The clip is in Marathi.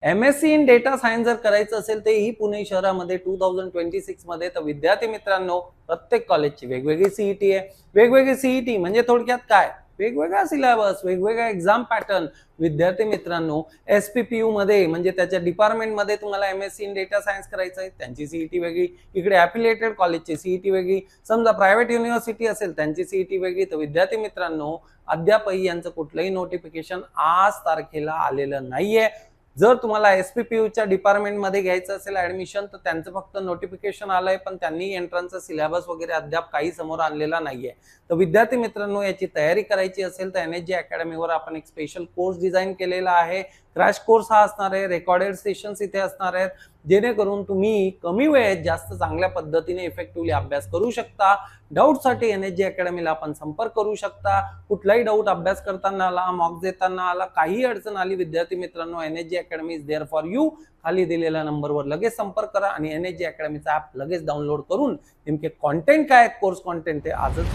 एमएससी इन डेटा सायन्स जर करायचं असेल तेही पुणे शहरामध्ये 2026 मध्ये, तर विद्यार्थी मित्रांनो प्रत्येक कॉलेजची वेगवेगळी सीईटी आहे. वेगवेगळी सीईटी म्हणजे थोडक्यात काय, वेगवेगळा सिलेबस, वेगवेगळा एक्झाम पॅटर्न. विद्यार्थी मित्रांनो एसपीपीयू मध्ये म्हणजे त्याच्या डिपार्टमेंट मध्ये तुम्हाला एमएससी इन डेटा सायन्स करायचं आहे, त्यांची सीईटी वेगळी. इकडे ॲफिलिएटेड कॉलेजची सीईटी वेगळी. समजा प्रायव्हेट युनिव्हर्सिटी असेल त्यांची सीईटी वेगळी. तर विद्यार्थी मित्रांनो अद्यापही यांचं कुठलंही नोटिफिकेशन आज तारखेला आलेलं नाहीये. जर तुम्हाला एसपीपीयूच्या डिपार्टमेंटमध्ये घ्यायचं असेल ऍडमिशन, तर त्यांचं फक्त नोटिफिकेशन आलंय, पण त्यांनी एंट्रन्सचा सिलेबस वगैरे अद्याप काही समोर आणलेला नाहीये. तर विद्यार्थी मित्रांनो याची तयारी करायची असेल तर एनएसजी अकॅडमीवर आपण एक स्पेशल कोर्स डिझाईन केलेला आहे. क्रॅश कोर्स हा असणार आहे, रेकॉर्डेड सेशन्स इथे असणार आहेत, जेणेकरून तुम्ही कमी वेळेत जास्त चांगल्या पद्धतीने इफेक्टिव्हली अभ्यास करू शकता. डाऊटसाठी एनएसजी अकॅडमीला आपण संपर्क करू शकता. कुठलाही डाऊट अभ्यास करताना आला, मॉक देताना आला, काही अडचण आली विद्यार्थी मित्रांनो, NSG academy is there for you. खाली दिलेल्या नंबरवर लगेच संपर्क करा आणि एनएसजी अकॅडमीचा ॲप लगेच डाउनलोड करून नेमके कॉन्टेंट काय आहेत, कोर्स कॉन्टेंट, ते आजच